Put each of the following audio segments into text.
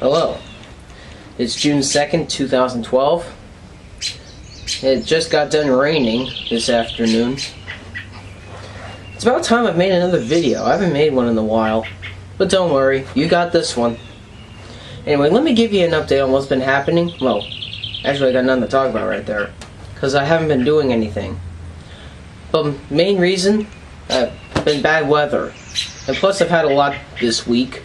Hello. It's June 2nd, 2012. It just got done raining this afternoon. It's about time I've made another video. I haven't made one in a while. But don't worry, you got this one. Anyway, let me give you an update on what's been happening. Well, actually I got nothing to talk about right there, because I haven't been doing anything. But main reason, been bad weather. And plus I've had a lot this week.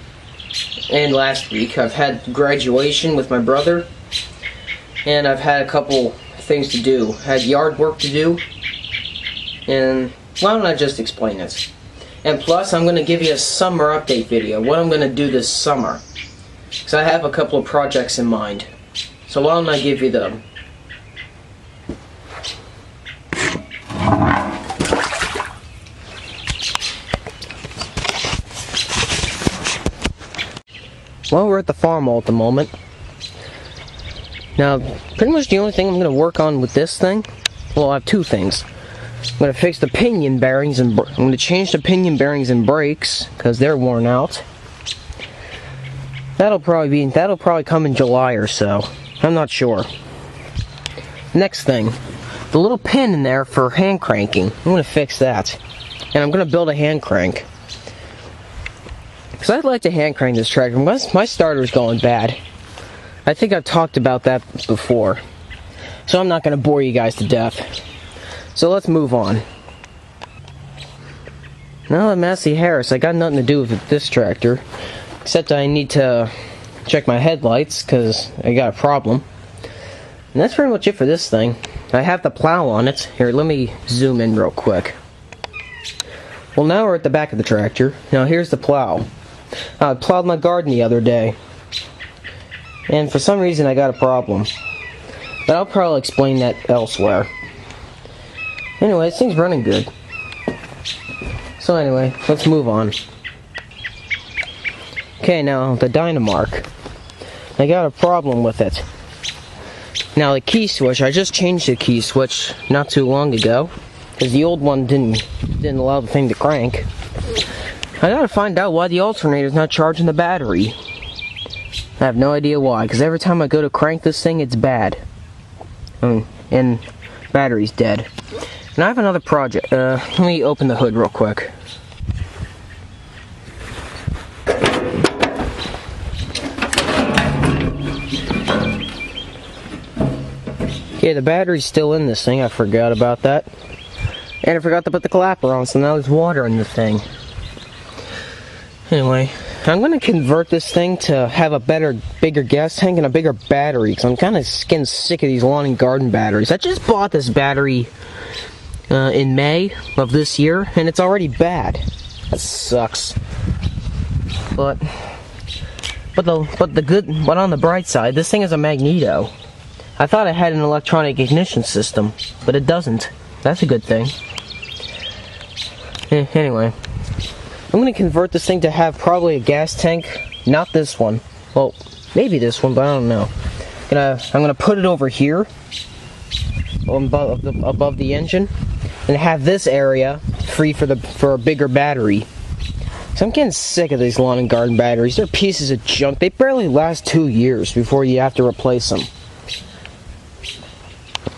And last week. I've had graduation with my brother. And I've had a couple things to do. Had yard work to do. And why don't I just explain it? And plus I'm going to give you a summer update video. What I'm going to do this summer. Because I have a couple of projects in mind. So why don't I give you them? Well, we're at the farm all at the moment. Now, pretty much the only thing I'm going to work on with this thing, well, I have two things. I'm going to fix the pinion bearings and I'm going to change the pinion bearings and brakes because they're worn out. That'll probably come in July or so. I'm not sure. Next thing, the little pin in there for hand cranking. I'm going to fix that. And I'm going to build a hand crank. Because I'd like to hand crank this tractor. My starter's going bad. I think I've talked about that before. So I'm not going to bore you guys to death. So let's move on. Now that Massey Harris, I got nothing to do with this tractor. Except I need to check my headlights because I got a problem. And that's pretty much it for this thing. I have the plow on it. Here, let me zoom in real quick. Well, now we're at the back of the tractor. Now here's the plow. I plowed my garden the other day. And for some reason I got a problem. But I'll probably explain that elsewhere. Anyway, this thing's running good. So anyway, let's move on. Okay, now the Dynamark. I got a problem with it. Now the key switch, I just changed the key switch not too long ago. Because the old one didn't allow the thing to crank. I gotta find out why the alternator's not charging the battery. I have no idea why, because every time I go to crank this thing, it's bad. And battery's dead. And I have another project. Let me open the hood real quick. Okay, the battery's still in this thing. I forgot about that. And I forgot to put the clapper on, so now there's water in the thing. Anyway, I'm going to convert this thing to have a bigger gas tank and a bigger battery, because I'm kind of getting sick of these lawn and garden batteries. I just bought this battery in May of this year, and it's already bad. That sucks. But on the bright side, this thing is a magneto. I thought it had an electronic ignition system, but it doesn't. That's a good thing. Anyway, I'm going to convert this thing to have probably a gas tank. Not this one. Well, maybe this one, but I don't know. I'm going to put it over here, above the engine, and have this area free for a bigger battery. So I'm getting sick of these lawn and garden batteries. They're pieces of junk. They barely last 2 years before you have to replace them.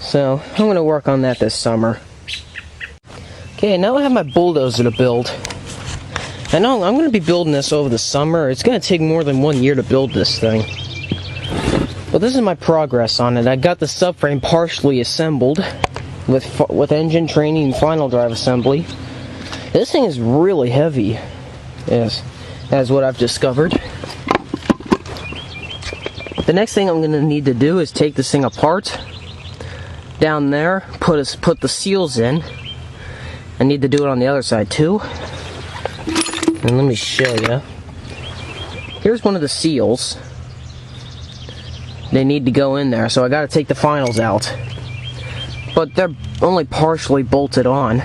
So I'm going to work on that this summer. Okay, now I have my bulldozer to build. I know I'm going to be building this over the summer. It's going to take more than 1 year to build this thing. But this is my progress on it. I got the subframe partially assembled with engine training and final drive assembly. This thing is really heavy, as what I've discovered. The next thing I'm going to need to do is take this thing apart. Down there, put the seals in. I need to do it on the other side too. And let me show you. Here's one of the seals. They need to go in there, so I gotta take the finals out. But they're only partially bolted on.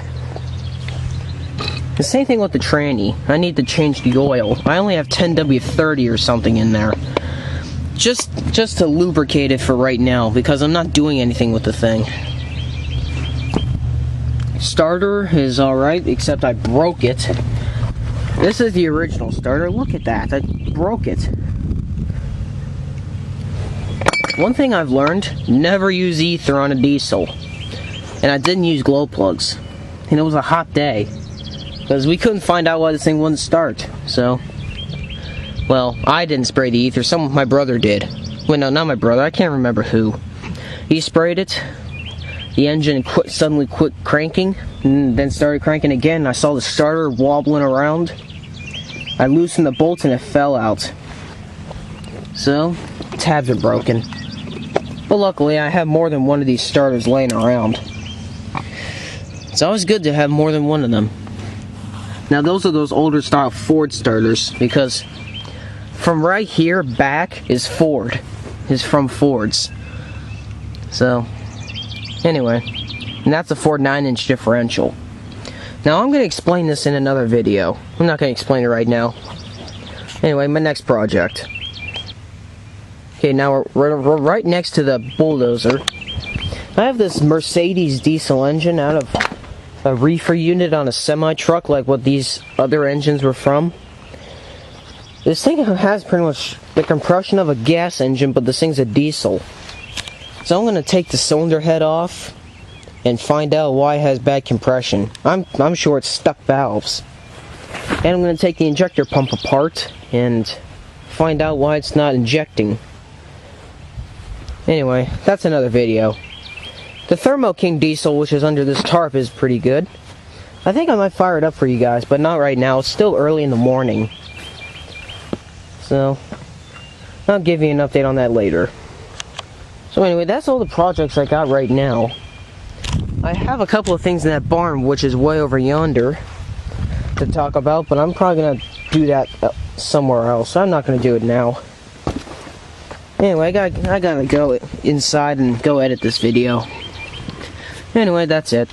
The same thing with the tranny. I need to change the oil. I only have 10W30 or something in there. Just to lubricate it for right now, because I'm not doing anything with the thing. Starter is alright, except I broke it. This is the original starter. Look at that. I broke it. One thing I've learned, never use ether on a diesel. And I didn't use glow plugs. And it was a hot day. Because we couldn't find out why this thing wouldn't start. So, well, I didn't spray the ether. My brother did. Wait, no, not my brother. I can't remember who. He sprayed it. The engine suddenly quit cranking. And then started cranking again. I saw the starter wobbling around. I loosened the bolts and it fell out. So, tabs are broken. But luckily, I have more than one of these starters laying around. It's always good to have more than one of them. Now, those are those older style Ford starters, because from right here back is Ford. Is from Ford's. So, anyway, and that's a Ford 9-inch differential. Now, I'm going to explain this in another video. I'm not going to explain it right now. Anyway, my next project. Okay, now we're right next to the bulldozer. I have this Mercedes diesel engine out of a reefer unit on a semi-truck, like what these other engines were from. This thing has pretty much the compression of a gas engine, but this thing's a diesel. So I'm going to take the cylinder head off and find out why it has bad compression. I'm sure it's stuck valves. And I'm going to take the injector pump apart and find out why it's not injecting. Anyway, that's another video. The Thermo King diesel, which is under this tarp, is pretty good. I think I might fire it up for you guys, but not right now. It's still early in the morning. So, I'll give you an update on that later. So anyway, that's all the projects I got right now. I have a couple of things in that barn, which is way over yonder, to talk about, but I'm probably going to do that somewhere else. I'm not going to do it now. Anyway, I gotta go inside and go edit this video. Anyway, that's it.